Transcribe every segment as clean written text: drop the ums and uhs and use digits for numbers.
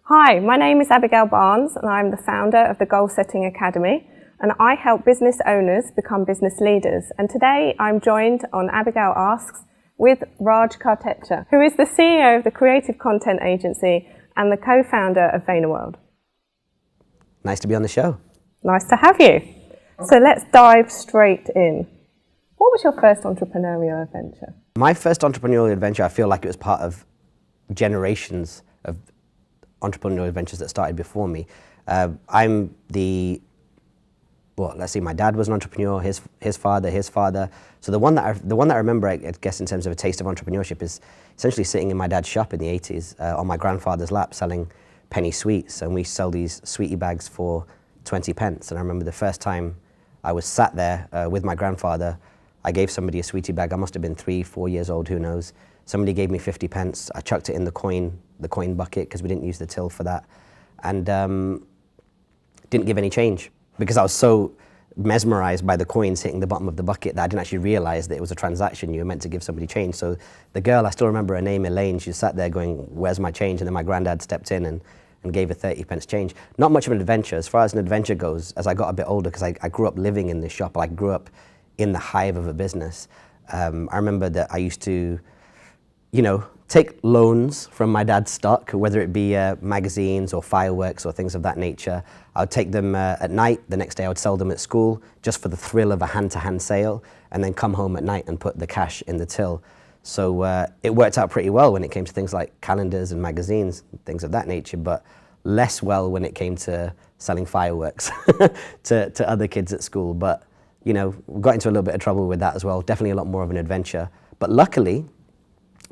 Hi, my name is Abigail Barnes and I'm the founder of the Goal Setting Academy, and I help business owners become business leaders. And today I'm joined on Abigail Asks with Raj Kotecha, who is the CEO of the creative content agency and the co-founder of VaynerWorld. Nice to be on the show. Nice to have you. So let's dive straight in. What was your first entrepreneurial adventure? My first entrepreneurial adventure, I feel like it was part of generations of entrepreneurial adventures that started before me. My dad was an entrepreneur, his father. So the one that I remember, I guess, in terms of a taste of entrepreneurship is essentially sitting in my dad's shop in the 80s on my grandfather's lap selling penny sweets, and we sell these sweetie bags for 20 pence. And I remember the first time I was sat there with my grandfather, I gave somebody a sweetie bag. I must have been 3-4 years old, who knows. Somebody gave me 50 pence. I chucked it in the coin bucket because we didn't use the till for that, and didn't give any change because I was so mesmerized by the coins hitting the bottom of the bucket that I didn't actually realize that it was a transaction. You were meant to give somebody change. So the girl, I still remember her name, Elaine, she sat there going, "Where's my change?" And then my granddad stepped in and gave her 30 pence change. Not much of an adventure. As far as an adventure goes, as I got a bit older, because I grew up living in this shop, I grew up in the hive of a business. I remember that I used to, take loans from my dad's stock, whether it be magazines or fireworks or things of that nature. I would take them at night. The next day I would sell them at school just for the thrill of a hand-to-hand sale, and then come home at night and put the cash in the till. So it worked out pretty well when it came to things like calendars and magazines, things of that nature, but less well when it came to selling fireworks to other kids at school. But, we got into a little bit of trouble with that as well. Definitely a lot more of an adventure. But luckily,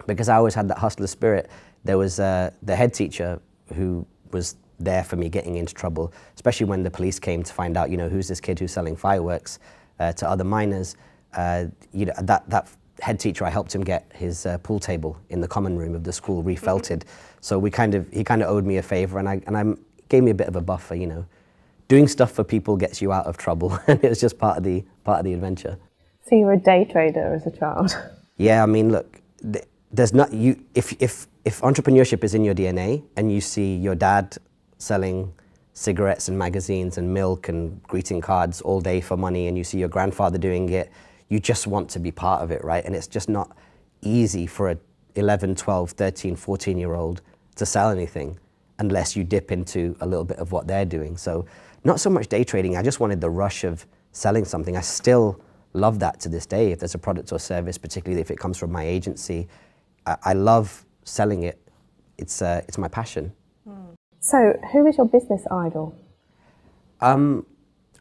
because I always had that hustler spirit, there was the head teacher who was there for me getting into trouble, especially when the police came to find out, who's this kid who's selling fireworks to other minors. That head teacher, I helped him get his pool table in the common room of the school refelted. So he kind of owed me a favor, and I gave me a bit of a buffer. Doing stuff for people gets you out of trouble, and it was just part of the adventure. So you were a day trader as a child? Yeah, I mean, look, if entrepreneurship is in your DNA and you see your dad selling cigarettes and magazines and milk and greeting cards all day for money, and you see your grandfather doing it, you just want to be part of it, right? And it's just not easy for a 11, 12, 13, 14-year-old to sell anything unless you dip into a little bit of what they're doing. So not so much day trading, I just wanted the rush of selling something. I still love that to this day. If there's a product or service, particularly if it comes from my agency, I love selling it. It's my passion. So who is your business idol? I don't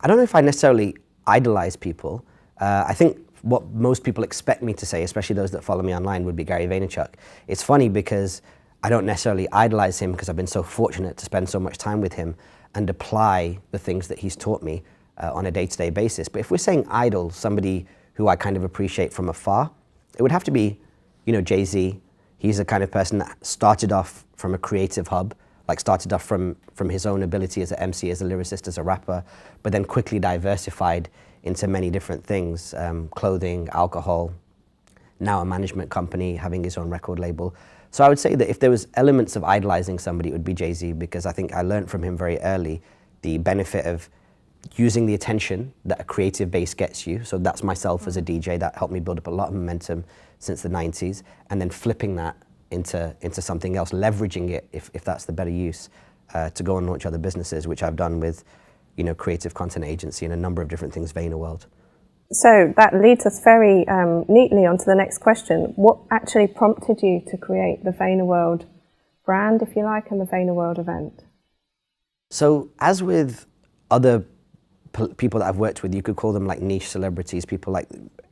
know if I necessarily idolize people. I think what most people expect me to say, especially those that follow me online, would be Gary Vaynerchuck. It's funny because I don't necessarily idolize him because I've been so fortunate to spend so much time with him and apply the things that he's taught me on a day-to-day basis. But if we're saying idol, somebody who I kind of appreciate from afar, it would have to be, Jay-Z. He's the kind of person that started off from a creative hub, started off from his own ability as an MC, as a lyricist, as a rapper, but then quickly diversified into many different things, clothing, alcohol, now a management company, having his own record label. So I would say that if there was elements of idolizing somebody, it would be Jay-Z, because I think I learned from him very early the benefit of using the attention that a creative base gets you. So that's myself as a DJ. That helped me build up a lot of momentum since the 90s, and then flipping that into something else, leveraging it, if that's the better use, to go and launch other businesses, which I've done with, creative content agency and a number of different things, VaynerWorld. So that leads us very neatly onto the next question. What actually prompted you to create the VaynerWorld brand, if you like, and the VaynerWorld event? So as with other people that I've worked with, you could call them like niche celebrities, people like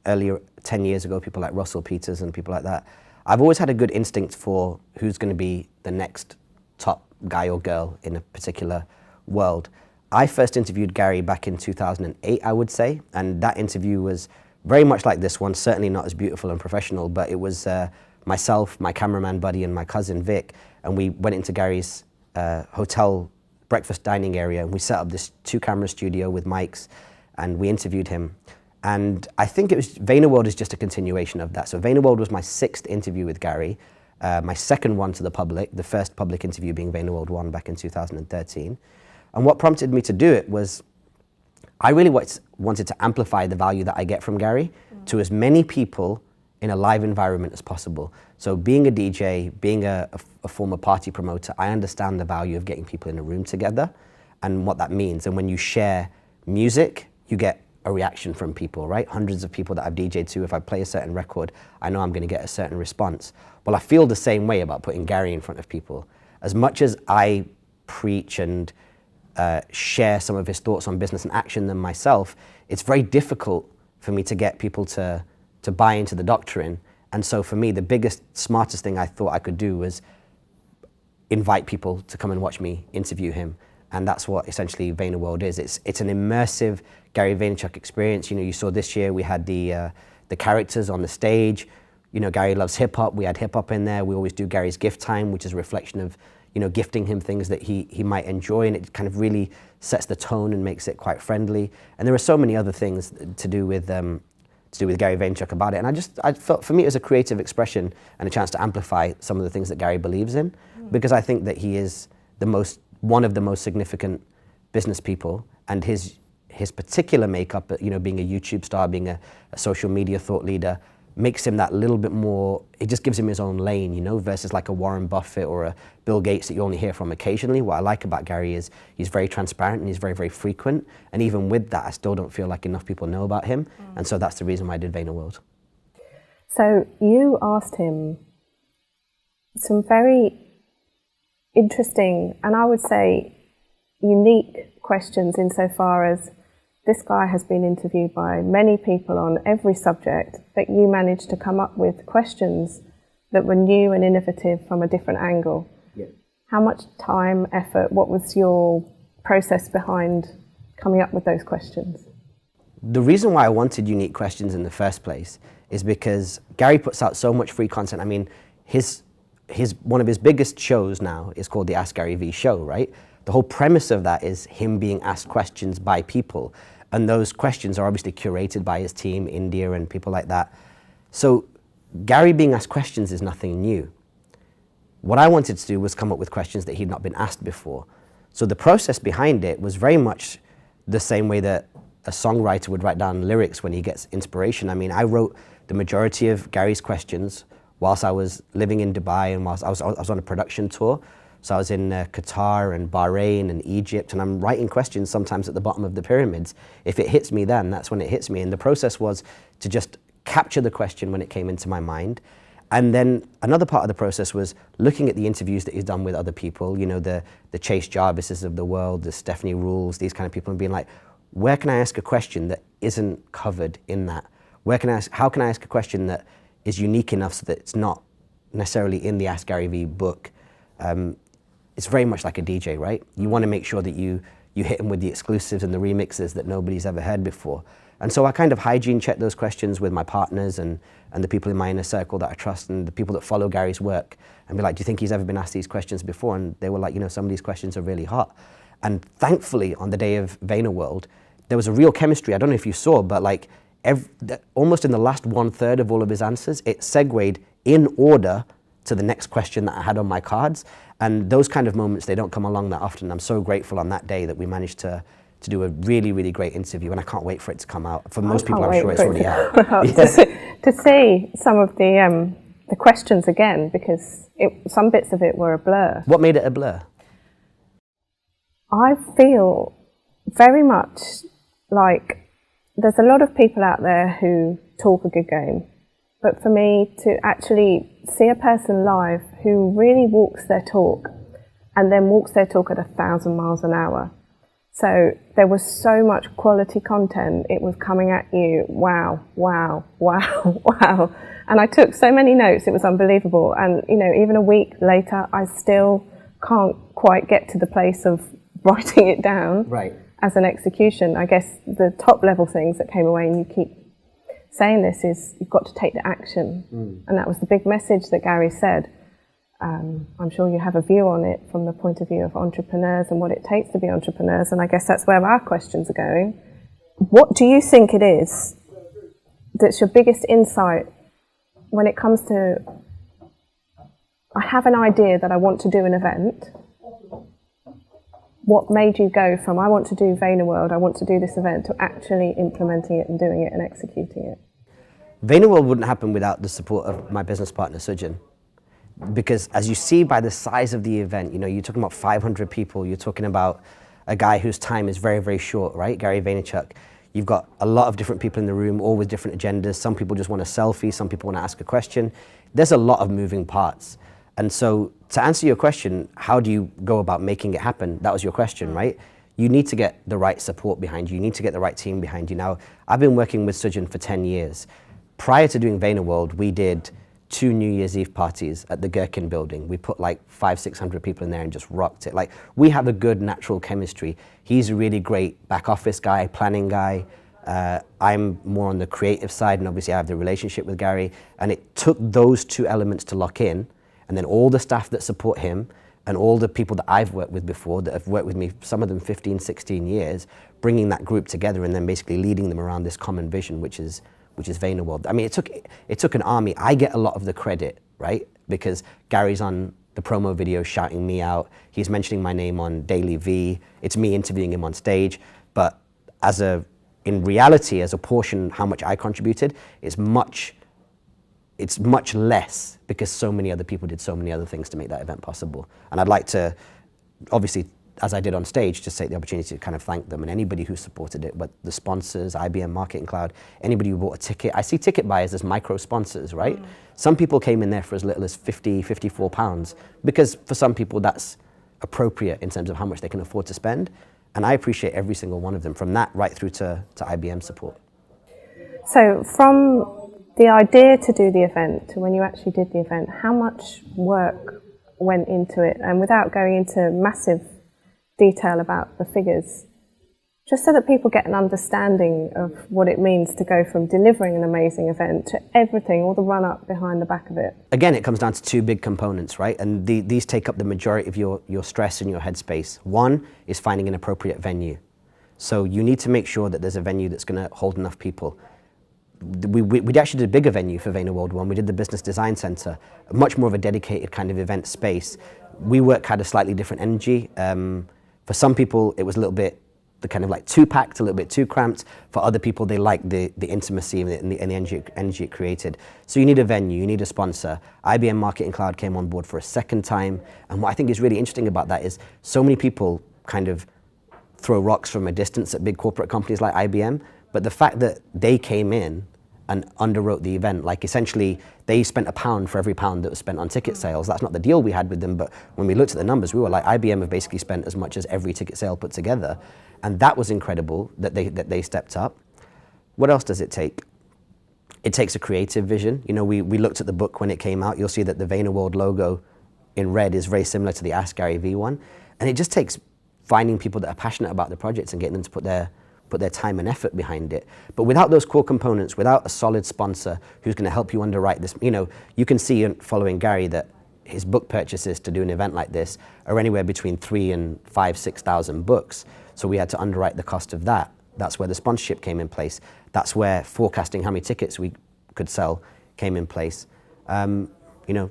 earlier, 10 years ago, people like Russell Peters and people like that. I've always had a good instinct for who's going to be the next top guy or girl in a particular world. I first interviewed Gary back in 2008, I would say, and that interview was very much like this one, certainly not as beautiful and professional, but it was myself, my cameraman buddy, and my cousin Vic, and we went into Gary's hotel breakfast dining area, and we set up this 2-camera studio with mics, and we interviewed him. And I think VaynerWorld is just a continuation of that. So VaynerWorld was my 6th interview with Gary, my second one to the public, the first public interview being VaynerWorld 1 back in 2013. And what prompted me to do it was I really wanted to amplify the value that I get from Gary to as many people in a live environment as possible. So being a DJ, being a former party promoter, I understand the value of getting people in a room together and what that means. And when you share music, you get a reaction from people, right? Hundreds of people that I've DJed to, if I play a certain record, I know I'm gonna get a certain response. Well, I feel the same way about putting Gary in front of people. As much as I preach and share some of his thoughts on business and action them myself, it's very difficult for me to get people to buy into the doctrine. And so for me, the biggest, smartest thing I thought I could do was invite people to come and watch me interview him. And that's what essentially VaynerWorld is. It's an immersive Gary Vaynerchuck experience. You know, you saw this year we had the characters on the stage. You know, Gary loves hip hop. We had hip hop in there. We always do Gary's gift time, which is a reflection of, you know, gifting him things that he might enjoy, and it kind of really sets the tone and makes it quite friendly. And there are so many other things to do with Gary Vaynerchuck about it. And I felt for me it was a creative expression and a chance to amplify some of the things that Gary believes in, because I think that he is one of the most significant business people, and his particular makeup, you know, being a YouTube star, being a social media thought leader, makes him that little bit more, it just gives him his own lane, you know, versus like a Warren Buffett or a Bill Gates that you only hear from occasionally. What I like about Gary is he's very transparent and he's very, very frequent. And even with that, I still don't feel like enough people know about him. And so that's the reason why I did VaynerWorld. So you asked him some very interesting, and I would say unique questions insofar as this guy has been interviewed by many people on every subject, but you managed to come up with questions that were new and innovative from a different angle. Yeah. How much time, effort, what was your process behind coming up with those questions? The reason why I wanted unique questions in the first place is because Gary puts out so much free content. I mean, one of his biggest shows now is called the Ask Gary V show, right? The whole premise of that is him being asked questions by people. And those questions are obviously curated by his team, India and people like that. So Gary being asked questions is nothing new. What I wanted to do was come up with questions that he'd not been asked before. So the process behind it was very much the same way that a songwriter would write down lyrics when he gets inspiration. I mean, I wrote the majority of Gary's questions whilst I was living in Dubai and whilst I was on a production tour. So I was in Qatar and Bahrain and Egypt, and I'm writing questions sometimes at the bottom of the pyramids. If it hits me then, that's when it hits me. And the process was to just capture the question when it came into my mind. And then another part of the process was looking at the interviews that he's done with other people, you know, the Chase Jarvises of the world, the Stephanie Rules, these kind of people, and being like, where can I ask a question that isn't covered in that? How can I ask a question that is unique enough so that it's not necessarily in the Ask Gary V book? It's very much like a DJ, right? You want to make sure that you hit them with the exclusives and the remixes that nobody's ever heard before. And so I kind of hygiene check those questions with my partners and the people in my inner circle that I trust and the people that follow Gary's work, and be like, do you think he's ever been asked these questions before? And they were like, you know, some of these questions are really hot. And thankfully, on the day of VaynerWorld, there was a real chemistry. I don't know if you saw, but like almost in the last 1/3 of all of his answers, it segued in order to the next question that I had on my cards. And those kind of moments, they don't come along that often. I'm so grateful on that day that we managed to do a really, really great interview, and I can't wait for it to come out. For most people, I'm sure it's already out. To see some of the questions again, because some bits of it were a blur. What made it a blur? I feel very much like there's a lot of people out there who talk a good game. But for me, to actually see a person live who really walks their talk and then walks their talk at 1,000 miles an hour. So there was so much quality content. It was coming at you. Wow, wow, wow, wow. And I took so many notes. It was unbelievable. And, you know, even a week later, I still can't quite get to the place of writing it down as an execution. I guess the top level things that came away, and you keep saying this, is you've got to take the action. And that was the big message that Gary said. I'm sure you have a view on it from the point of view of entrepreneurs and what it takes to be entrepreneurs, and I guess that's where our questions are going. What do you think it is that's your biggest insight when it comes to I have an idea that I want to do an event. What made you go from, I want to do VaynerWorld, I want to do this event, to actually implementing it and doing it and executing it? VaynerWorld wouldn't happen without the support of my business partner, Sujin. Because as you see by the size of the event, you're talking about 500 people, you're talking about a guy whose time is very, very short, right? Gary Vaynerchuck. You've got a lot of different people in the room, all with different agendas. Some people just want a selfie, some people want to ask a question. There's a lot of moving parts. And so to answer your question, how do you go about making it happen? That was your question, right? You need to get the right support behind you. You need to get the right team behind you. Now, I've been working with Sujin for 10 years. Prior to doing VaynerWorld, we did 2 New Year's Eve parties at the Gherkin building. We put like 500-600 people in there and just rocked it. Like, we have a good natural chemistry. He's a really great back office guy, planning guy. I'm more on the creative side, and obviously I have the relationship with Gary. And it took those 2 elements to lock in, and then all the staff that support him and all the people that I've worked with before that have worked with me, some of them 15, 16 years, bringing that group together and then basically leading them around this common vision, which is VaynerWorld. I mean, it took an army. I get a lot of the credit, right? Because Gary's on the promo video shouting me out. He's mentioning my name on Daily V. It's me interviewing him on stage. But in reality, as a portion, how much I contributed is much less, because so many other people did so many other things to make that event possible. And I'd like to, obviously, as I did on stage, just take the opportunity to kind of thank them and anybody who supported it, but the sponsors, IBM Marketing Cloud, anybody who bought a ticket. I see ticket buyers as micro sponsors, right? Some people came in there for as little as 50, 54 pounds, because for some people that's appropriate in terms of how much they can afford to spend. And I appreciate every single one of them, from that right through to IBM support. So from the idea to do the event to when you actually did the event, how much work went into it? And without going into massive detail about the figures, just so that people get an understanding of what it means to go from delivering an amazing event to everything, all the run up behind the back of it. Again, it comes down to 2 big components, right? And these take up the majority of your stress and your headspace. One is finding an appropriate venue. So you need to make sure that there's a venue that's going to hold enough people. We actually did a bigger venue for VaynerWorld one. We did the Business Design Center, much more of a dedicated kind of event space. WeWork had a slightly different energy. For some people, it was a little bit kind of like too packed, a little bit too cramped. For other people, they liked the intimacy and the energy it created. So you need a venue, you need a sponsor. IBM Marketing Cloud came on board for a second time. And what I think is really interesting about that is so many people kind of throw rocks from a distance at big corporate companies like IBM, but the fact that they came in and underwrote the event, like essentially they spent £1 for every £1 that was spent on ticket sales. That's not the deal we had with them, but when we looked at the numbers, we were like, IBM have basically spent as much as every ticket sale put together. And that was incredible that they stepped up. What else does it take? It takes a creative vision. We looked at the book when it came out. You'll see that the VaynerWorld logo in red is very similar to the Ask Gary V one. And it just takes finding people that are passionate about the projects and getting them to put their time and effort behind it. But without those core components, without a solid sponsor who's going to help you underwrite this, you can see following Gary that his book purchases to do an event like this are anywhere between 3,000 and 6,000 books. So we had to underwrite the cost of that. That's where the sponsorship came in place. That's where forecasting how many tickets we could sell came in place.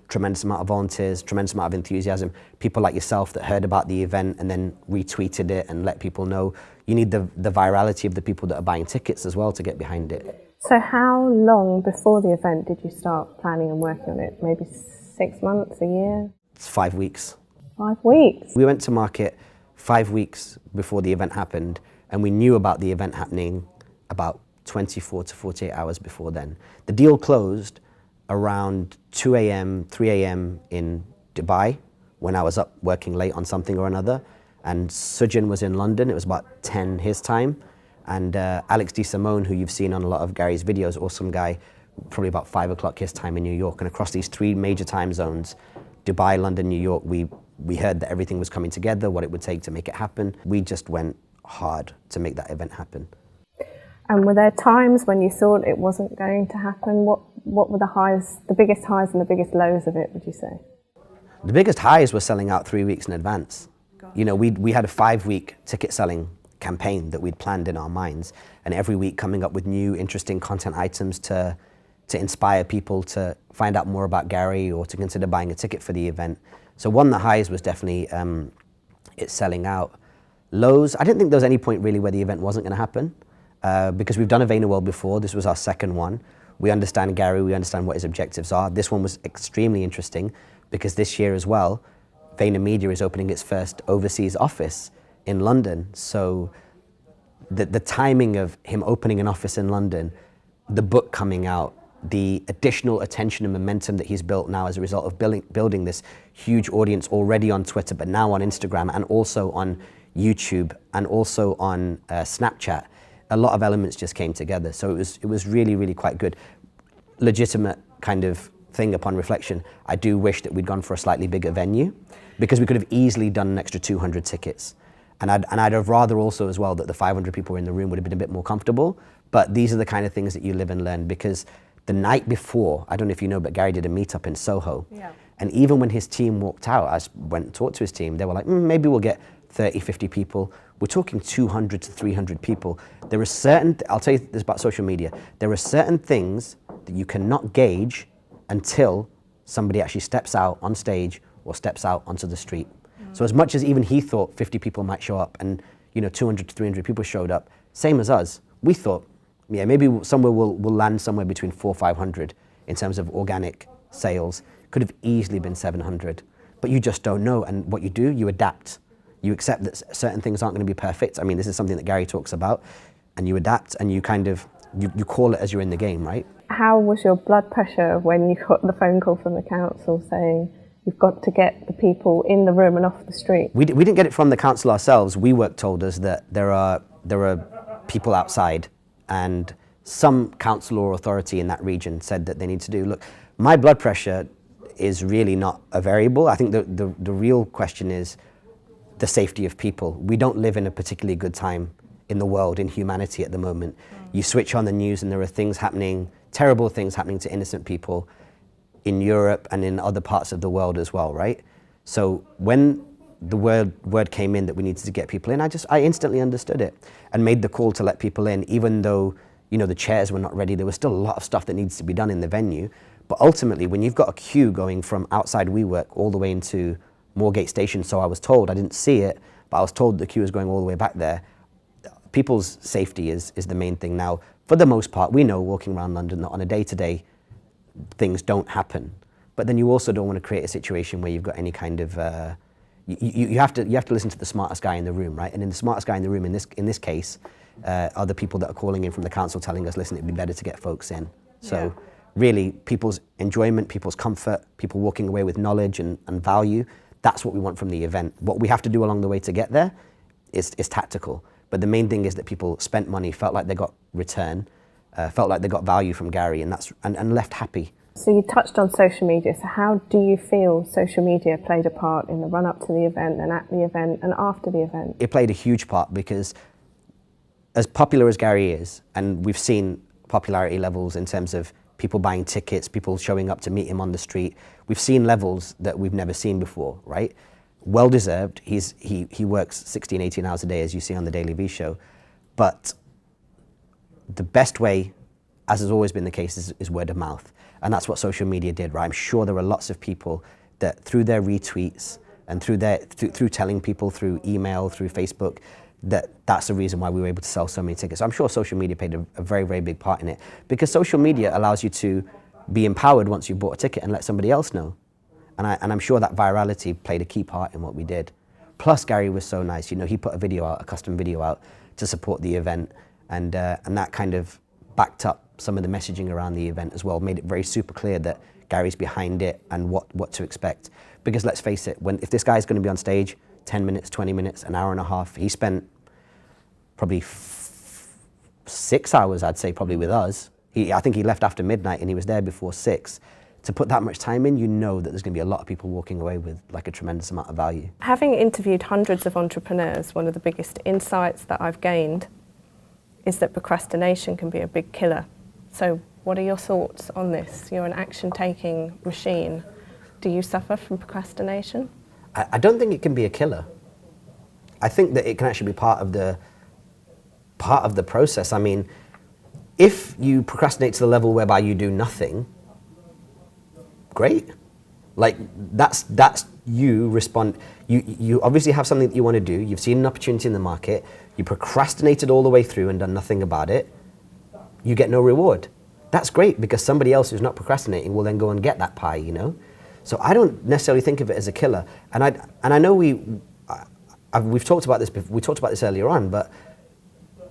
Tremendous amount of volunteers, tremendous amount of enthusiasm. People like yourself that heard about the event and then retweeted it and let people know. You need the virality of the people that are buying tickets as well to get behind it. So how long before the event did you start planning and working on it? Maybe 6 months, a year? It's 5 weeks. 5 weeks? We went to market 5 weeks before the event happened, and we knew about the event happening about 24 to 48 hours before then. The deal closed around 2 a.m., 3 a.m. in Dubai when I was up working late on something or another. And Sujin was in London. It was about 10 his time. And Alex DeSimone, who you've seen on a lot of Gary's videos, awesome guy, probably about 5 o'clock his time in New York. And across these 3 major time zones, Dubai, London, New York, we heard that everything was coming together, what it would take to make it happen. We just went hard to make that event happen. And were there times when you thought it wasn't going to happen? What were the biggest highs and the biggest lows of it, would you say? The biggest highs were selling out 3 weeks in advance. We had a 5-week ticket selling campaign that we'd planned in our minds, and every week coming up with new interesting content items to to inspire people to find out more about Gary or to consider buying a ticket for the event. So one, the highs was definitely it selling out. Lows, I didn't think there was any point really where the event wasn't going to happen because we've done a VaynerWorld before. This was our second one. We understand Gary, we understand what his objectives are. This one was extremely interesting because this year as well, VaynerMedia is opening its first overseas office in London. So the timing of him opening an office in London, the book coming out, the additional attention and momentum that he's built now as a result of building this huge audience already on Twitter, but now on Instagram and also on YouTube and also on Snapchat, a lot of elements just came together. So it was really, really quite good. Legitimate kind of thing upon reflection. I do wish that we'd gone for a slightly bigger venue because we could have easily done an extra 200 tickets. And I'd have rather also as well that the 500 people in the room would have been a bit more comfortable. But these are the kind of things that you live and learn because the night before, I don't know if you know, but Gary did a meetup in Soho. Yeah. And even when his team walked out, I went and talked to his team, they were like, maybe we'll get 30, 50 people. We're talking 200 to 300 people. There are certain, I'll tell you this about social media, there are certain things that you cannot gauge until somebody actually steps out on stage or steps out onto the street. So as much as even he thought 50 people might show up and 200 to 300 people showed up, same as us, we thought, yeah, maybe somewhere we'll land somewhere between 400 or 500 in terms of organic sales. Could have easily been 700, but you just don't know. And what you do, you adapt. You accept that certain things aren't going to be perfect. I mean, this is something that Gary talks about, and you adapt and you kind of, you call it as you're in the game, right? How was your blood pressure when you got the phone call from the council saying you've got to get the people in the room and off the street? We didn't get it from the council ourselves. We Work told us that there are people outside, and some council or authority in that region said that they need to do. Look, my blood pressure is really not a variable. I think the real question is the safety of people. We don't live in a particularly good time in the world, in humanity at the moment. You switch on the news and there are things happening, terrible things happening to innocent people in Europe and in other parts of the world as well, right? So when the word came in that we needed to get people in, I instantly understood it and made the call to let people in, even though the chairs were not ready. There was still a lot of stuff that needs to be done in the venue. But ultimately, when you've got a queue going from outside We Work all the way into Moorgate Station, so I was told, I didn't see it, but I was told the queue is going all the way back there. People's safety is the main thing. Now, for the most part, we know walking around London that on a day-to-day, things don't happen. But then you also don't want to create a situation where you've got any kind of, you have to listen to the smartest guy in the room, right? And in the smartest guy in the room in this case are the people that are calling in from the council telling us, listen, it'd be better to get folks in. So really, people's enjoyment, people's comfort, people walking away with knowledge and value, that's what we want from the event. What we have to do along the way to get there is tactical. But the main thing is that people spent money, felt like they got return, felt like they got value from Gary, and left happy. So you touched on social media. So how do you feel social media played a part in the run-up to the event and at the event and after the event? It played a huge part because as popular as Gary is, and we've seen popularity levels in terms of people buying tickets, people showing up to meet him on the street, we've seen levels that we've never seen before, right? Well-deserved. He works 16, 18 hours a day, as you see on the Daily V show. But the best way, as has always been the case, is word of mouth. And that's what social media did, right? I'm sure there were lots of people that through their retweets and through telling people through email, through Facebook, that's the reason why we were able to sell so many tickets. So I'm sure social media played a very, very big part in it, because social media allows you to be empowered once you've bought a ticket and let somebody else know. And I'm sure that virality played a key part in what we did. Plus, Gary was so nice. He put a custom video out to support the event, and that kind of backed up some of the messaging around the event as well, made it very super clear that Gary's behind it and what to expect. Because let's face it, if this guy's going to be on stage 10 minutes, 20 minutes, an hour and a half, he spent probably 6 hours, I'd say, probably with us. I think he left after midnight and he was there before 6. To put that much time in, you know that there's going to be a lot of people walking away with like a tremendous amount of value. Having interviewed hundreds of entrepreneurs, one of the biggest insights that I've gained is that procrastination can be a big killer. So what are your thoughts on this? You're an action-taking machine. Do you suffer from procrastination? I don't think it can be a killer. I think that it can actually be part of the process. I mean, if you procrastinate to the level whereby you do nothing, great. Like that's you respond. You obviously have something that you want to do. You've seen an opportunity in the market. You procrastinated all the way through and done nothing about it. You get no reward. That's great because somebody else who's not procrastinating will then go and get that pie, you know? So I don't necessarily think of it as a killer. And I know we've talked about this before, we talked about this earlier on, but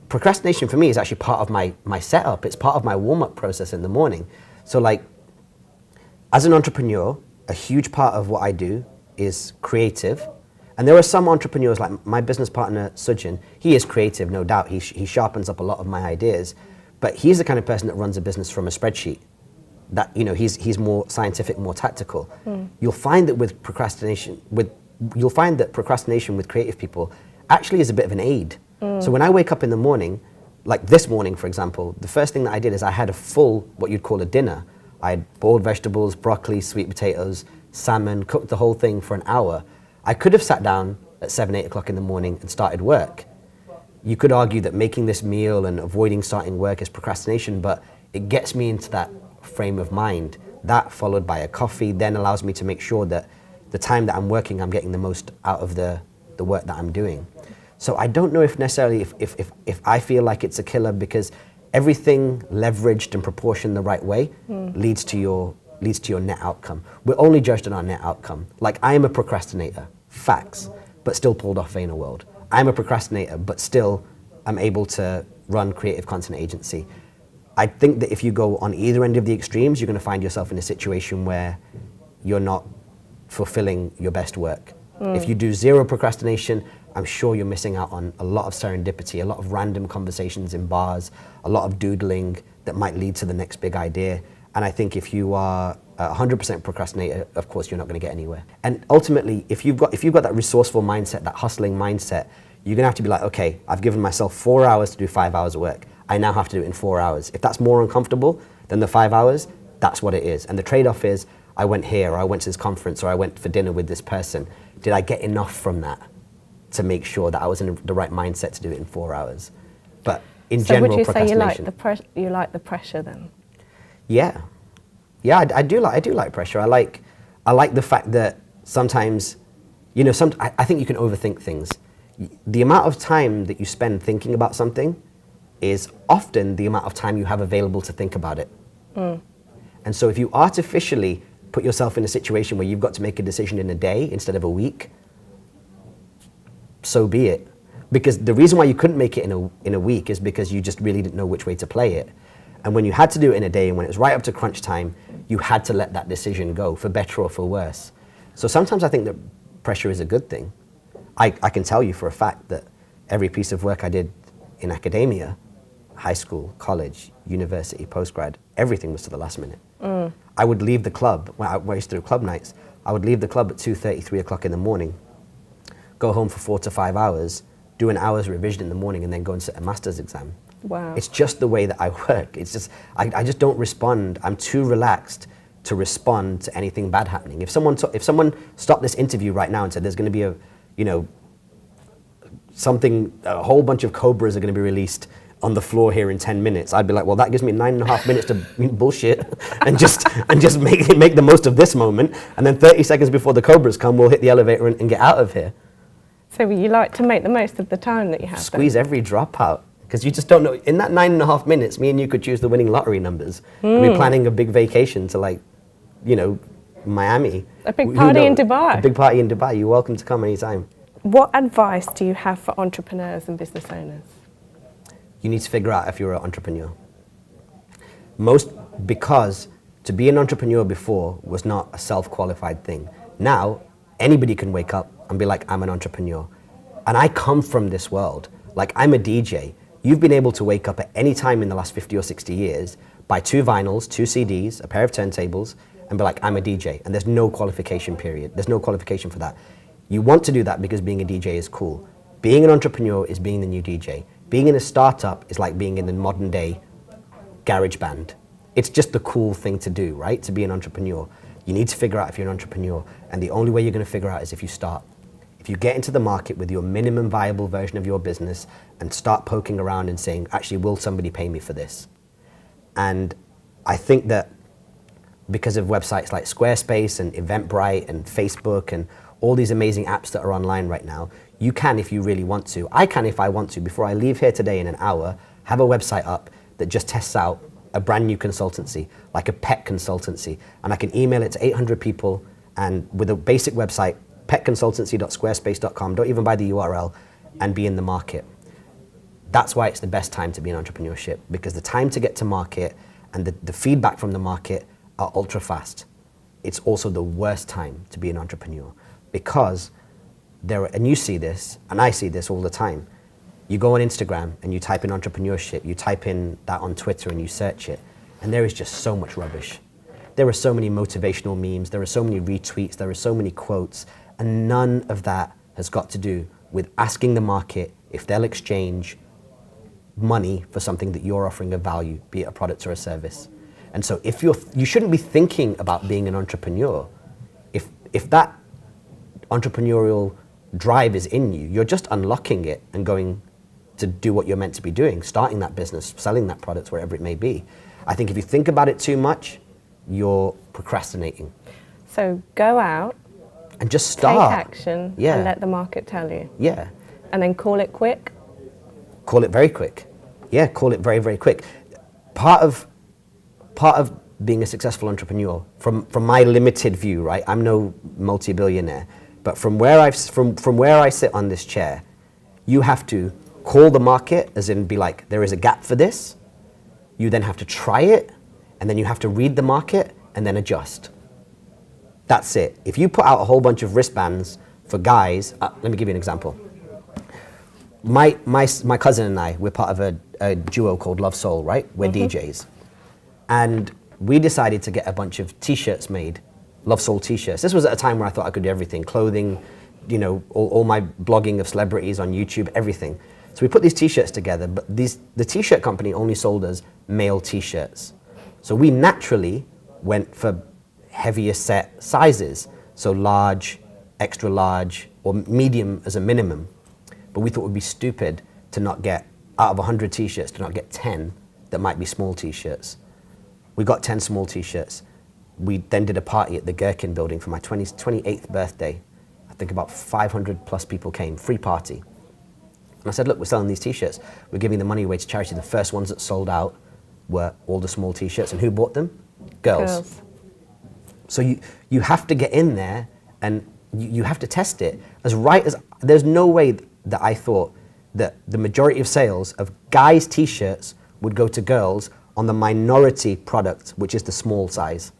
procrastination for me is actually part of my setup. It's part of my warm-up process in the morning. So like, as an entrepreneur, a huge part of what I do is creative. And there are some entrepreneurs, like my business partner, Sujin, he is creative, no doubt. He sharpens up a lot of my ideas. But he's the kind of person that runs a business from a spreadsheet. That, you know, he's more scientific, more tactical. You'll find that with procrastination, with creative people actually is a bit of an aid. So when I wake up in the morning, like this morning, for example, the first thing that I did is I had a full, what you'd call a dinner. I had boiled vegetables, broccoli, sweet potatoes, salmon, cooked the whole thing for an hour. I could have sat down at 7, 8 o'clock in the morning and started work. You could argue that making this meal and avoiding starting work is procrastination, but it gets me into that frame of mind. That followed by a coffee then allows me to make sure that the time that I'm working, I'm getting the most out of the work that I'm doing. So I don't know if necessarily if I feel like it's a killer, because everything leveraged and proportioned the right way leads to your net outcome. We're only judged on our net outcome. Like, I am a procrastinator, facts, but still pulled off VaynerWorld. I'm a procrastinator, but still I'm able to run creative content agency. I think that if you go on either end of the extremes, you're going to find yourself in a situation where you're not fulfilling your best work. If you do zero procrastination, I'm sure you're missing out on a lot of serendipity, a lot of random conversations in bars, a lot of doodling that might lead to the next big idea. And I think if you are 100% procrastinator, of course, you're not going to get anywhere. And ultimately, if you've got that resourceful mindset, that hustling mindset, you're going to have to be like, okay, I've given myself 4 hours to do 5 hours of work. I now have to do it in 4 hours. If that's more uncomfortable than the 5 hours, that's what it is. And the trade-off is, I went here, or I went to this conference, or I went for dinner with this person. Did I get enough from that to make sure that I was in the right mindset to do it in 4 hours? But in general, would you say you like the pressure then? Yeah, I do like pressure. I like the fact that sometimes, you know, I think you can overthink things. The amount of time that you spend thinking about something is often the amount of time you have available to think about it. And so if you artificially put yourself in a situation where you've got to make a decision in a day instead of a week, so be it. Because the reason why you couldn't make it in a week is because you just really didn't know which way to play it. And when you had to do it in a day, and when it was right up to crunch time, you had to let that decision go, for better or for worse. So sometimes I think that pressure is a good thing. I can tell you for a fact that every piece of work I did in academia, high school, college, university, postgrad, everything was to the last minute. I would leave the club, when I used to do club nights, I would leave the club at 2:30, 3 o'clock in the morning, go home for 4 to 5 hours, do an hour's revision in the morning, and then go and sit a master's exam. Wow. It's just the way that I work. It's just, I just don't respond. I'm too relaxed to respond to anything bad happening. If someone stopped this interview right now and said there's going to be a whole bunch of cobras are going to be released on the floor here in 10 minutes, I'd be like, well, that gives me 9.5 minutes to bullshit and just make the most of this moment. And then 30 seconds before the cobras come, we'll hit the elevator and get out of here. So you like to make the most of the time that you have? Squeeze every drop out. Because you just don't know. In that 9.5 minutes, me and you could choose the winning lottery numbers. And we're planning a big vacation to, like, you know, Miami. A big party in Dubai. A big party in Dubai. You're welcome to come anytime. What advice do you have for entrepreneurs and business owners? You need to figure out if you're an entrepreneur. Because to be an entrepreneur before was not a self-qualified thing. Now, anybody can wake up and be like, I'm an entrepreneur. And I come from this world. Like, I'm a DJ. You've been able to wake up at any time in the last 50 or 60 years, buy 2 vinyls, 2 CDs, a pair of turntables, and be like, I'm a DJ. And there's no qualification period. There's no qualification for that. You want to do that because being a DJ is cool. Being an entrepreneur is being the new DJ. Being in a startup is like being in the modern day garage band. It's just the cool thing to do, right? To be an entrepreneur. You need to figure out if you're an entrepreneur. And the only way you're going to figure out is if you start. If you get into the market with your minimum viable version of your business and start poking around and saying, actually, will somebody pay me for this? And I think that because of websites like Squarespace and Eventbrite and Facebook and all these amazing apps that are online right now, you can if you really want to. I can if I want to. Before I leave here today in an hour, have a website up that just tests out a brand new consultancy, like a pet consultancy. And I can email it to 800 people, and with a basic website, petconsultancy.squarespace.com, don't even buy the URL, and be in the market. That's why it's the best time to be in entrepreneurship, because the time to get to market and the feedback from the market are ultra fast. It's also the worst time to be an entrepreneur, because and you see this, and I see this all the time. You go on Instagram and you type in entrepreneurship, you type in that on Twitter and you search it, and there is just so much rubbish. There are so many motivational memes, there are so many retweets, there are so many quotes, and none of that has got to do with asking the market if they'll exchange money for something that you're offering of value, be it a product or a service. And so if you shouldn't be thinking about being an entrepreneur. If that entrepreneurial drive is in you, you're just unlocking it and going to do what you're meant to be doing, starting that business, selling that product, wherever it may be. I think if you think about it too much, you're procrastinating. So go out and just start. Take action and let the market tell you. Yeah. And then call it quick? Call it very quick. Yeah, call it very, very quick. Part of being a successful entrepreneur, from my limited view, right? I'm no multi-billionaire, but from where I sit on this chair, you have to call the market, as in be like, there is a gap for this. You then have to try it, and then you have to read the market and then adjust. That's it. If you put out a whole bunch of wristbands for guys, let me give you an example. My cousin and I, we're part of a duo called Love Soul, right? We're DJs. And we decided to get a bunch of t-shirts made, Love Soul t-shirts. This was at a time where I thought I could do everything, clothing, all my blogging of celebrities on YouTube, everything. So we put these t-shirts together, but the t-shirt company only sold us male t-shirts. So we naturally went for heavier set sizes, so large, extra large, or medium as a minimum. But we thought it would be stupid to not get, out of 100 t-shirts, to not get 10 that might be small t-shirts. We got 10 small t-shirts. We then did a party at the Gherkin building for my 28th birthday. I think about 500 plus people came, free party. And I said, look, we're selling these t-shirts. We're giving the money away to charity. The first ones that sold out were all the small t-shirts. And who bought them? Girls. So you have to get in there and you have to test it. There's no way that I thought that the majority of sales of guys' t-shirts would go to girls on the minority product, which is the small size.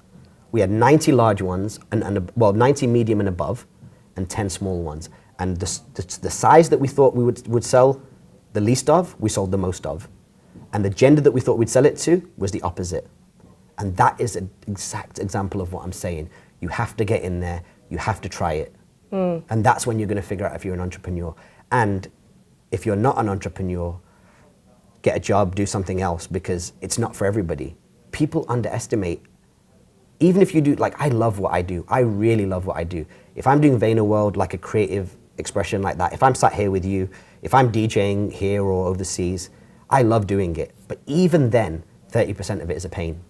We had 90 large ones, 90 medium and above, and 10 small ones. And the size that we thought we would sell the least of, we sold the most of. And the gender that we thought we'd sell it to was the opposite. And that is an exact example of what I'm saying. You have to get in there, you have to try it. And that's when you're going to figure out if you're an entrepreneur. And if you're not an entrepreneur, get a job, do something else, because it's not for everybody. People underestimate, even if you do, like, I love what I do. I really love what I do. If I'm doing VaynerWorld, like a creative expression like that, if I'm sat here with you, if I'm DJing here or overseas, I love doing it. But even then, 30% of it is a pain.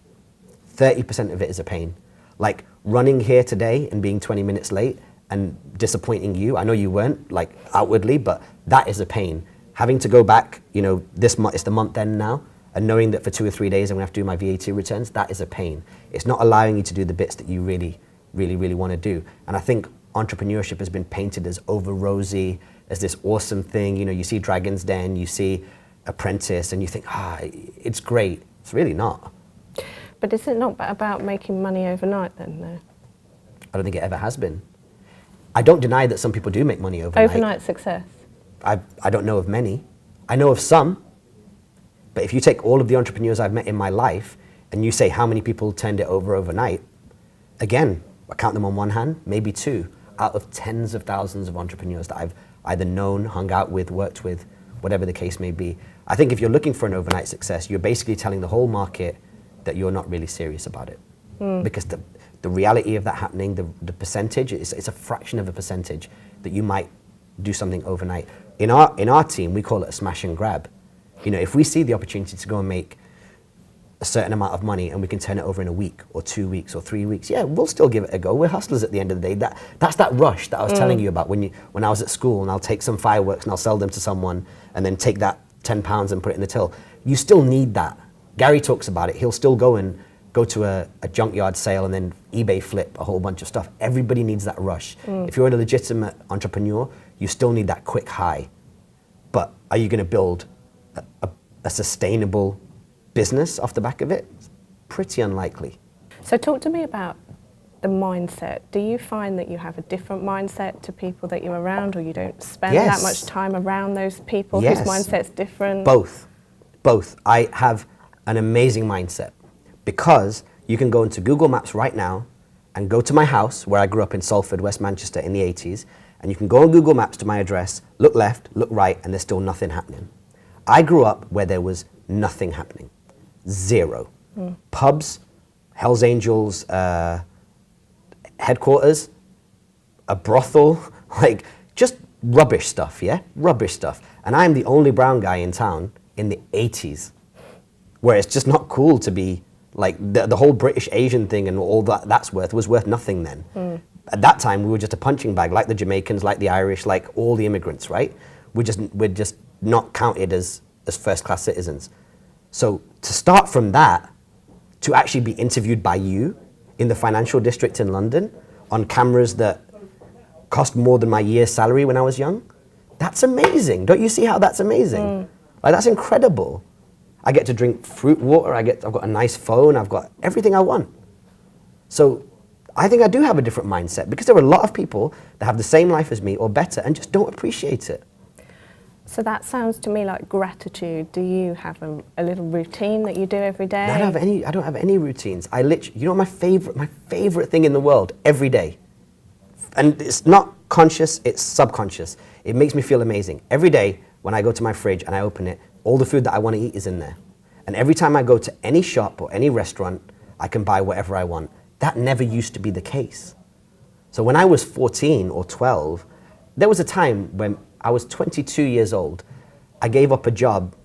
30% of it is a pain. Like running here today and being 20 minutes late and disappointing you. I know you weren't, like, outwardly, but that is a pain. Having to go back, this month, it's the month end now, and knowing that for 2 or 3 days I'm gonna have to do my VAT returns, that is a pain. It's not allowing you to do the bits that you really, really, really wanna do. And I think entrepreneurship has been painted as over rosy, as this awesome thing. You see Dragon's Den, you see Apprentice, and you think, it's great. It's really not. But is it not about making money overnight then, though? I don't think it ever has been. I don't deny that some people do make money overnight. Overnight success? I don't know of many. I know of some. But if you take all of the entrepreneurs I've met in my life and you say how many people turned it over overnight, again, I count them on one hand, maybe two, out of tens of thousands of entrepreneurs that I've either known, hung out with, worked with, whatever the case may be. I think if you're looking for an overnight success, you're basically telling the whole market that you're not really serious about it. Because the reality of that happening, the percentage, it's a fraction of a percentage that you might do something overnight. In our team, we call it a smash and grab. If we see the opportunity to go and make a certain amount of money and we can turn it over in a week or 2 weeks or 3 weeks. Yeah, we'll still give it a go. We're hustlers at the end of the day. That's that rush that I was telling you about when I was at school, and I'll take some fireworks and I'll sell them to someone and then take that £10 and put it in the till. You still need that. Gary talks about it. He'll still go to a junkyard sale and then eBay flip a whole bunch of stuff. Everybody needs that rush. If you're a legitimate entrepreneur, you still need that quick high. But are you going to build a sustainable business off the back of it? It's pretty unlikely. So talk to me about the mindset. Do you find that you have a different mindset to people that you're around, or you don't spend that much time around those people whose mindset's different? Both. I have an amazing mindset because you can go into Google Maps right now and go to my house where I grew up in Salford, West Manchester in the 80s, and you can go on Google Maps to my address, look left, look right, and there's still nothing happening. I grew up where there was nothing happening. Zero. Pubs, Hells Angels, headquarters, a brothel, like just rubbish stuff, yeah? Rubbish stuff. And I'm the only brown guy in town in the 80s, where it's just not cool to be like the whole British Asian thing and all that's was worth nothing then. At that time, we were just a punching bag, like the Jamaicans, like the Irish, like all the immigrants, right? We're just not counted as first-class citizens. So to start from that, to actually be interviewed by you in the financial district in London on cameras that cost more than my year's salary when I was young, that's amazing. Don't you see how that's amazing? Like, that's incredible. I get to drink fruit water, I've got a nice phone, I've got everything I want. So I think I do have a different mindset, because there are a lot of people that have the same life as me or better and just don't appreciate it. So that sounds to me like gratitude. Do you have a little routine that you do every day? No, I don't have any routines. I literally, you know, my favorite thing in the world every day, and it's not conscious, it's subconscious. It makes me feel amazing. Every day when I go to my fridge and I open it, all the food that I want to eat is in there. And every time I go to any shop or any restaurant, I can buy whatever I want. That never used to be the case. So when I was 14 or 12, there was a time when I was 22 years old. I gave up a job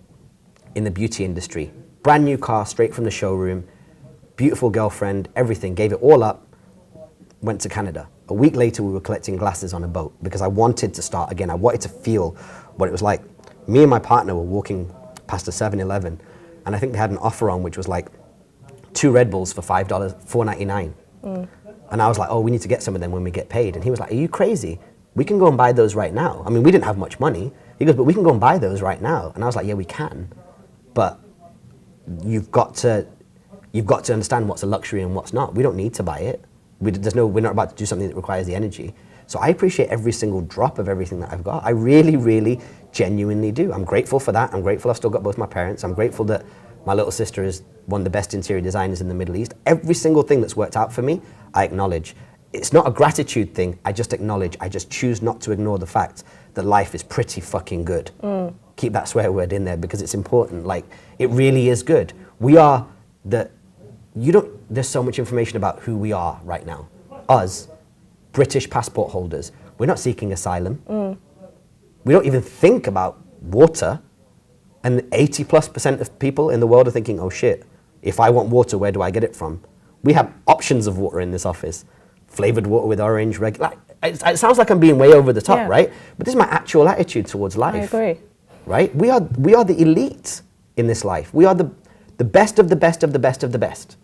in the beauty industry. Brand new car, straight from the showroom, beautiful girlfriend, everything, gave it all up, went to Canada. A week later, we were collecting glasses on a boat because I wanted to start again. I wanted to feel what it was like. Me and my partner were walking past a 7-Eleven, and I think they had an offer on which was like 2 Red Bulls for $5, $4.99. And I was like, oh, we need to get some of them when we get paid. And he was like, are you crazy? We can go and buy those right now. I mean, we didn't have much money. He goes, but we can go and buy those right now. And I was like, yeah, we can. But you've got to understand what's a luxury and what's not. We don't need to buy it. We're not about to do something that requires the energy. So I appreciate every single drop of everything that I've got. I really, really genuinely do. I'm grateful for that. I'm grateful I've still got both my parents. I'm grateful that my little sister is one of the best interior designers in the Middle East. Every single thing that's worked out for me, I acknowledge. It's not a gratitude thing, I just acknowledge. I just choose not to ignore the fact that life is pretty fucking good. Keep that swear word in there because it's important. Like, it really is good. There's so much information about who we are right now. Us, British passport holders, we're not seeking asylum. We don't even think about water. And 80+% of people in the world are thinking, oh shit, if I want water, where do I get it from? We have options of water in this office. Flavored water with orange, it sounds like I'm being way over the top, right? But this is my actual attitude towards life. I agree. Right? We are the elite in this life. We are the best of the best of the best of the best.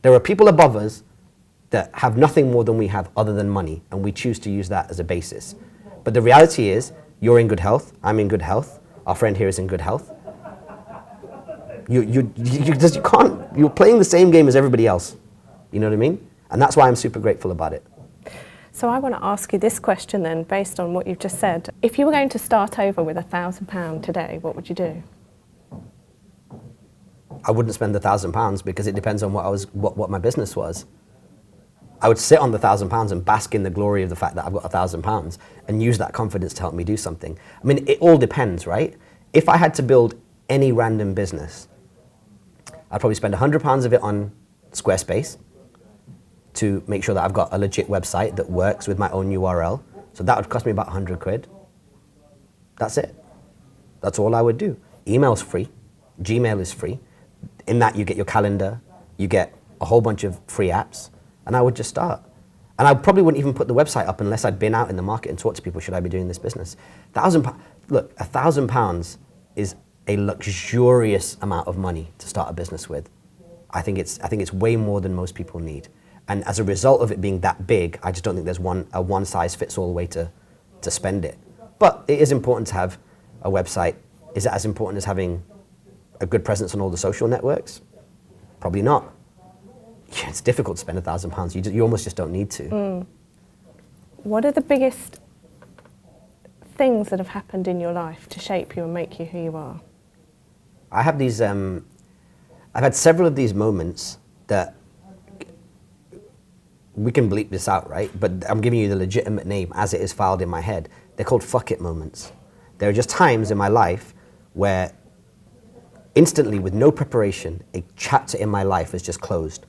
There are people above us that have nothing more than we have other than money, and we choose to use that as a basis. But the reality is, you're in good health, I'm in good health, our friend here is in good health. You're playing the same game as everybody else. You know what I mean? And that's why I'm super grateful about it. So I want to ask you this question then, based on what you've just said. If you were going to start over with £1,000 today, what would you do? I wouldn't spend £1,000 because it depends on what my business was. I would sit on the £1,000 and bask in the glory of the fact that I've got £1,000 and use that confidence to help me do something. I mean, it all depends, right? If I had to build any random business, I'd probably spend £100 of it on Squarespace to make sure that I've got a legit website that works with my own URL. So that would cost me about 100 quid. That's it. That's all I would do. Email's free. Gmail is free. In that, you get your calendar, you get a whole bunch of free apps, and I would just start. And I probably wouldn't even put the website up unless I'd been out in the market and talked to people, should I be doing this business? Look, £1,000 is a luxurious amount of money to start a business with. I think it's way more than most people need. And as a result of it being that big, I just don't think there's a one size fits all way to spend it. But it is important to have a website. Is it as important as having a good presence on all the social networks? Probably not. Yeah, it's difficult to spend £1,000. You almost just don't need to. What are the biggest things that have happened in your life to shape you and make you who you are? I have these, I've had several of these moments that, we can bleep this out, right? But I'm giving you the legitimate name as it is filed in my head. They're called fuck it moments. There are just times in my life where instantly, with no preparation, a chapter in my life has just closed.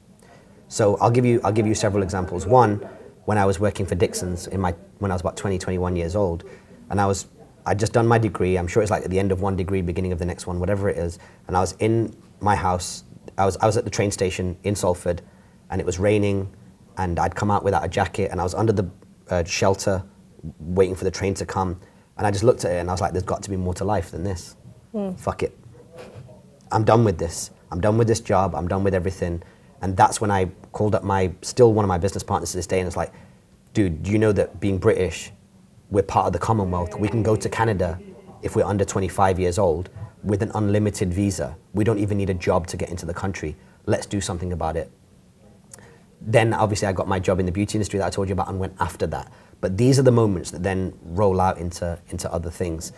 So I'll give you several examples. One, when I was working for Dixon's when I was about 20, 21 years old, and I'd just done my degree. I'm sure it's like at the end of one degree, beginning of the next one, whatever it is. And I was in my house. I was at the train station in Salford, and it was raining, and I'd come out without a jacket, and I was under the shelter, waiting for the train to come. And I just looked at it, and I was like, "There's got to be more to life than this. Fuck it. I'm done with this. I'm done with this job. I'm done with everything." And that's when I called up still one of my business partners to this day, and it's like, "Dude, do you know that being British, we're part of the Commonwealth. We can go to Canada if we're under 25 years old with an unlimited visa. We don't even need a job to get into the country. Let's do something about it." Then obviously I got my job in the beauty industry that I told you about and went after that. But these are the moments that then roll out into other things.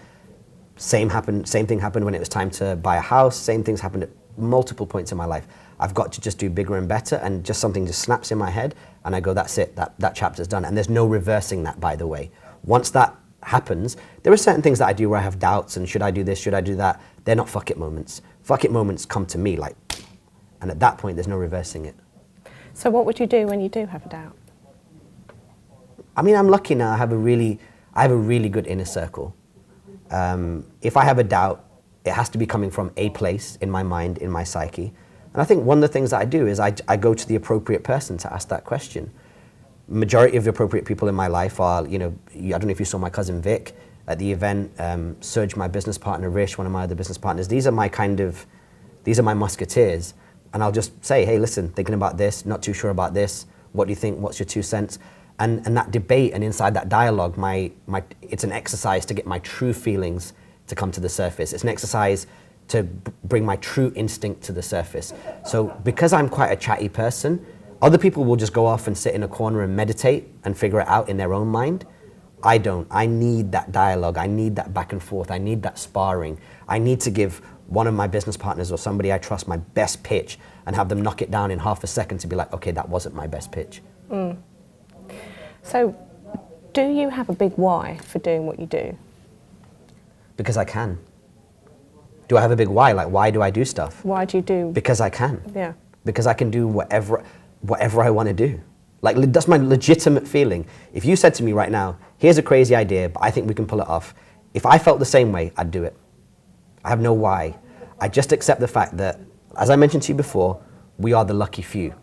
Same thing happened when it was time to buy a house. Same things happened at multiple points in my life. I've got to just do bigger and better, and just something just snaps in my head and I go, that's it, that chapter's done. And there's no reversing that, by the way. Once that happens, there are certain things that I do where I have doubts and should I do this, should I do that? They're not fuck it moments. Fuck it moments come to me and at that point there's no reversing it. So what would you do when you do have a doubt? I mean, I'm lucky now. I have a really good inner circle. If I have a doubt, it has to be coming from a place in my mind, in my psyche. And I think one of the things that I do is I go to the appropriate person to ask that question. Majority of the appropriate people in my life are, I don't know if you saw my cousin Vic at the event, Serge, my business partner, Rish, one of my other business partners. These are my musketeers. And I'll just say, hey, listen, thinking about this, not too sure about this. What do you think? What's your 2 cents? And that debate and inside that dialogue, it's an exercise to get my true feelings to come to the surface. It's an exercise to bring my true instinct to the surface. So because I'm quite a chatty person, other people will just go off and sit in a corner and meditate and figure it out in their own mind. I don't. I need that dialogue. I need that back and forth. I need that sparring. I need to give one of my business partners or somebody I trust my best pitch and have them knock it down in half a second to be like, okay, that wasn't my best pitch. So do you have a big why for doing what you do? Because I can. Do I have a big why? Like, why do I do stuff? Why do you do? Because I can. Yeah. Because I can do whatever I want to do. Like, that's my legitimate feeling. If you said to me right now, here's a crazy idea, but I think we can pull it off. If I felt the same way, I'd do it. I have no why. I just accept the fact that, as I mentioned to you before, we are the lucky few.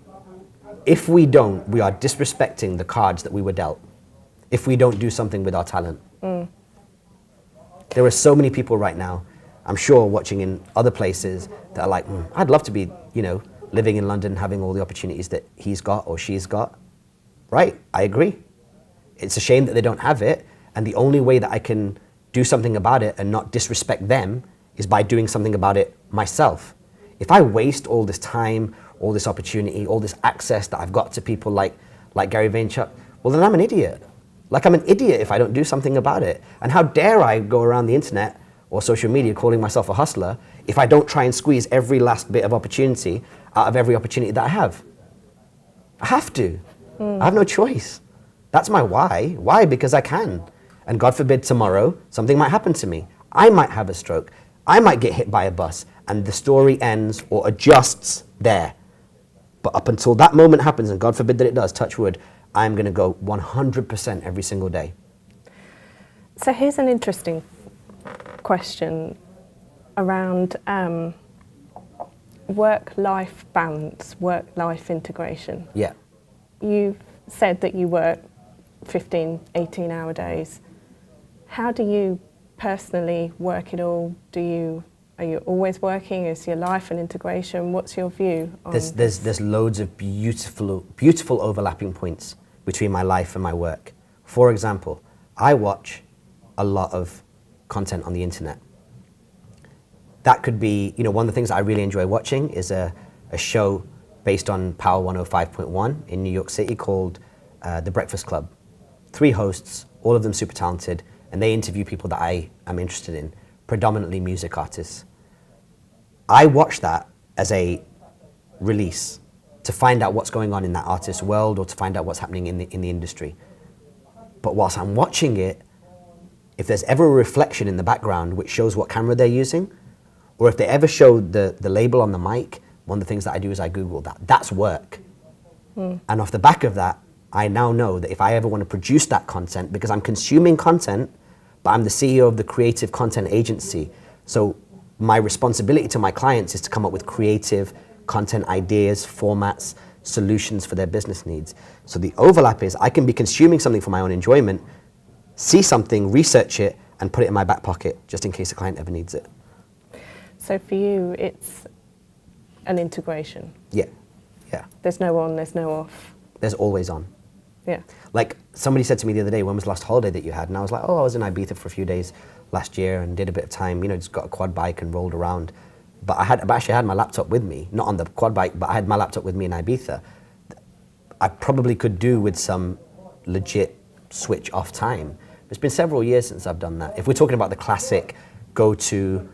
If we don't, we are disrespecting the cards that we were dealt. If we don't do something with our talent. There are so many people right now, I'm sure, watching in other places that are like, I'd love to be, living in London, having all the opportunities that he's got or she's got. Right, I agree. It's a shame that they don't have it, and the only way that I can do something about it and not disrespect them is by doing something about it myself. If I waste all this time, all this opportunity, all this access that I've got to people like Gary Vaynerchuck, well then I'm an idiot. Like, I'm an idiot if I don't do something about it. And how dare I go around the internet or social media calling myself a hustler if I don't try and squeeze every last bit of opportunity out of every opportunity that I have. I have to. I have no choice. That's my why. Why? Because I can. And God forbid tomorrow, something might happen to me. I might have a stroke. I might get hit by a bus, and the story ends or adjusts there. But up until that moment happens, and God forbid that it does, touch wood, I'm going to go 100% every single day. So here's an interesting question around work-life balance, work-life integration. Yeah. You've said that you work 15, 18-hour days. How do you personally work it all? Are you always working? Is your life an integration? What's your view on There's loads of beautiful overlapping points between my life and my work. For example, I watch a lot of content on the internet. That could be, one of the things I really enjoy watching is a show based on Power 105.1 in New York City called The Breakfast Club. 3 hosts, all of them super talented, and they interview people that I am interested in, predominantly music artists. I watch that as a release to find out what's going on in that artist's world or to find out what's happening in the industry. But whilst I'm watching it, if there's ever a reflection in the background which shows what camera they're using, or if they ever show the label on the mic, one of the things that I do is I Google that. That's work. And off the back of that, I now know that if I ever want to produce that content, because I'm consuming content, but I'm the CEO of the creative content agency, so my responsibility to my clients is to come up with creative content ideas, formats, solutions for their business needs. So the overlap is I can be consuming something for my own enjoyment, see something, research it, and put it in my back pocket just in case a client ever needs it. So for you, it's an integration? Yeah, yeah. There's no on, there's no off? There's always on. Yeah. Like somebody said to me the other day, when was the last holiday that you had? And I was like, oh, I was in Ibiza for a few days last year and did a bit of time, just got a quad bike and rolled around. But I actually had my laptop with me, not on the quad bike, but I had my laptop with me in Ibiza. I probably could do with some legit switch off time. It's been several years since I've done that. If we're talking about the classic, go to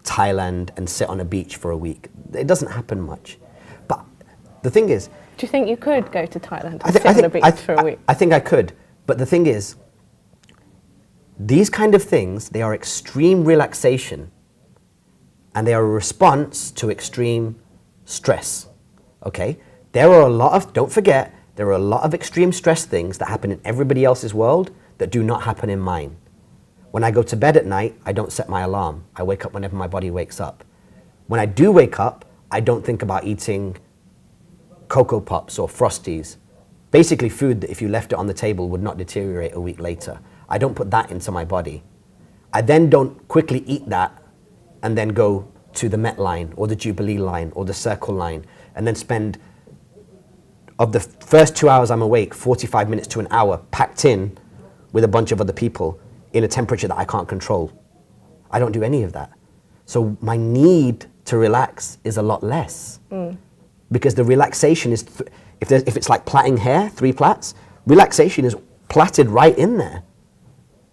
Thailand and sit on a beach for a week, it doesn't happen much. But the thing is, do you think you could go to Thailand and sit on a beach for a week? I think I could. But the thing is, these kind of things, they are extreme relaxation and they are a response to extreme stress, okay? Don't forget, there are a lot of extreme stress things that happen in everybody else's world that do not happen in mine. When I go to bed at night, I don't set my alarm. I wake up whenever my body wakes up. When I do wake up, I don't think about eating Cocoa Pops or Frosties. Basically food that if you left it on the table would not deteriorate a week later. I don't put that into my body. I then don't quickly eat that and then go to the Met line or the Jubilee line or the Circle line and then spend, of the first 2 hours I'm awake, 45 minutes to an hour packed in with a bunch of other people in a temperature that I can't control. I don't do any of that. So my need to relax is a lot less. Because the relaxation is, if it's like plaiting hair, 3 plaits, relaxation is plaited right in there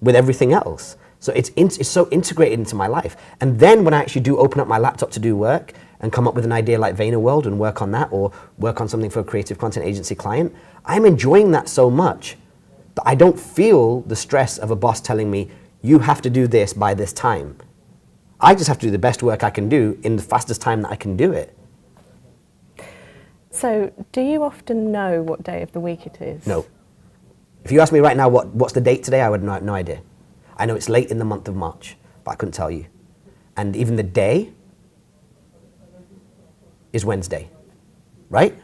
with everything else. So it's so integrated into my life. And then when I actually do open up my laptop to do work and come up with an idea like VaynerWorld and work on that or work on something for a creative content agency client, I'm enjoying that so much that I don't feel the stress of a boss telling me, you have to do this by this time. I just have to do the best work I can do in the fastest time that I can do it. So, do you often know what day of the week it is? No. If you ask me right now what's the date today, I would have no idea. I know it's late in the month of March, but I couldn't tell you. And even the day is Wednesday, right?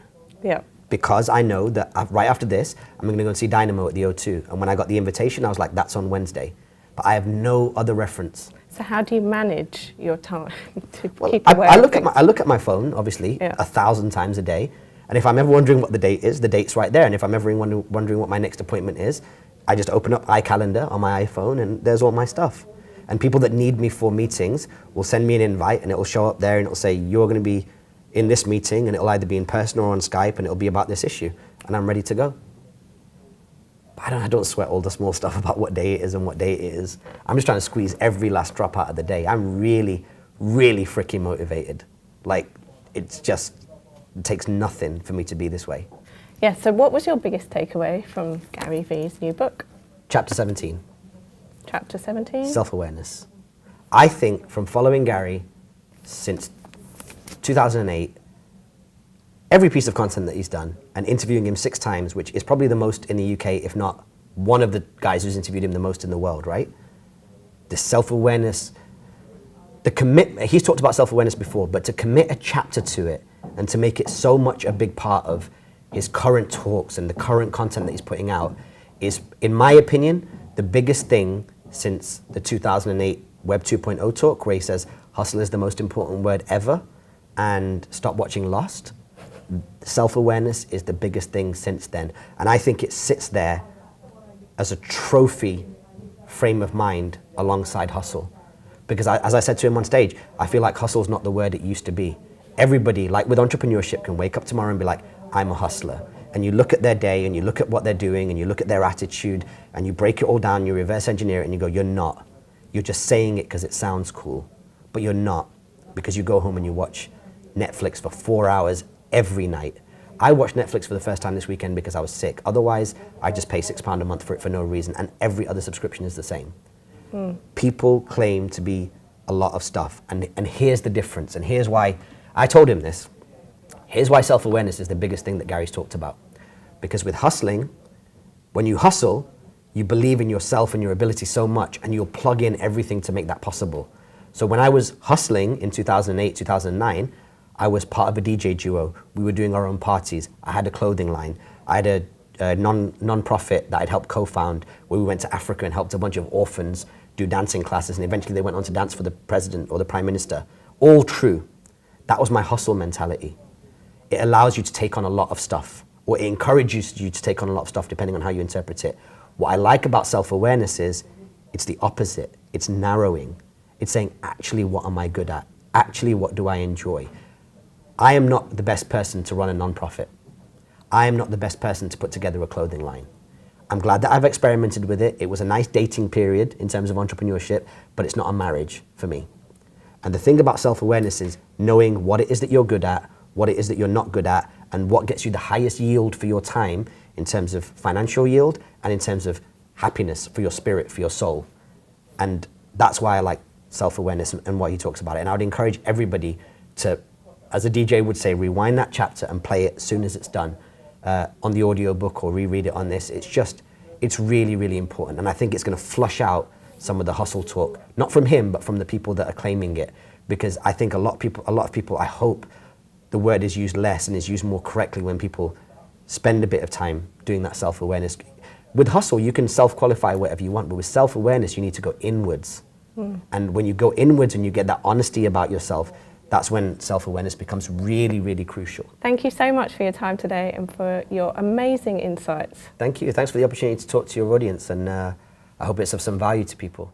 Yeah. Because I know that right after this, I'm going to go and see Dynamo at the O2. And when I got the invitation, I was like, that's on Wednesday. But I have no other reference. So how do you manage your time to Well, keep aware I of look things? I look at my phone, obviously, 1,000 times a day. And if I'm ever wondering what the date is, the date's right there. And if I'm ever wondering what my next appointment is, I just open up iCalendar on my iPhone and there's all my stuff. And people that need me for meetings will send me an invite and it will show up there and it will say, you're going to be in this meeting, and it'll either be in person or on Skype and it'll be about this issue. And I'm ready to go. But I don't sweat all the small stuff about what day it is and what day it is. I'm just trying to squeeze every last drop out of the day. I'm really, really freaking motivated. Like, it takes nothing for me to be this way. Yeah, so what was your biggest takeaway from Gary V's new book? Chapter 17. Chapter 17? Self-awareness. I think from following Gary since 2008, every piece of content that he's done, and interviewing him 6 times, which is probably the most in the UK, if not one of the guys who's interviewed him the most in the world, right? The self-awareness, he's talked about self-awareness before, but to commit a chapter to it and to make it so much a big part of his current talks and the current content that he's putting out is, in my opinion, the biggest thing since the 2008 Web 2.0 talk, where he says hustle is the most important word ever and stop watching Lost. Self-awareness is the biggest thing since then. And I think it sits there as a trophy frame of mind alongside hustle. Because as I said to him on stage, I feel like hustle is not the word it used to be. Everybody, like with entrepreneurship, can wake up tomorrow and be like, I'm a hustler. And you look at their day and you look at what they're doing and you look at their attitude and you break it all down, you reverse engineer it and you go, you're not. You're just saying it because it sounds cool, but you're not, because you go home and you watch Netflix for 4 hours every night. I watched Netflix for the first time this weekend because I was sick. Otherwise, I just pay £6 a month for it for no reason, and every other subscription is the same. People claim to be a lot of stuff, and here's the difference, and here's why. I told him this. Here's why self-awareness is the biggest thing that Gary's talked about. Because with hustling, when you hustle, you believe in yourself and your ability so much, and you'll plug in everything to make that possible. So when I was hustling in 2008, 2009, I was part of a DJ duo. We were doing our own parties. I had a clothing line. I had a non-profit that I'd helped co-found, where we went to Africa and helped a bunch of orphans do dancing classes, and eventually they went on to dance for the president or the prime minister. All true. That was my hustle mentality. It allows you to take on a lot of stuff, or it encourages you to take on a lot of stuff depending on how you interpret it. What I like about self-awareness is it's the opposite. It's narrowing. It's saying, actually, what am I good at? Actually, what do I enjoy? I am not the best person to run a non-profit. I am not the best person to put together a clothing line. I'm glad that I've experimented with it. It was a nice dating period in terms of entrepreneurship, but it's not a marriage for me. And the thing about self-awareness is knowing what it is that you're good at, what it is that you're not good at, and what gets you the highest yield for your time in terms of financial yield and in terms of happiness for your spirit, for your soul. And that's why I like self-awareness and what he talks about it. And I would encourage everybody to, as a DJ would say, rewind that chapter and play it as soon as it's done on the audio book or reread it on this. It's really, really important. And I think it's going to flush out some of the hustle talk, not from him, but from the people that are claiming it. Because I think a lot of people, I hope the word is used less and is used more correctly when people spend a bit of time doing that self-awareness. With hustle, you can self-qualify whatever you want, but with self-awareness, you need to go inwards. And when you go inwards and you get that honesty about yourself, that's when self-awareness becomes really, really crucial. Thank you so much for your time today and for your amazing insights. Thank you. Thanks for the opportunity to talk to your audience, and I hope it's of some value to people.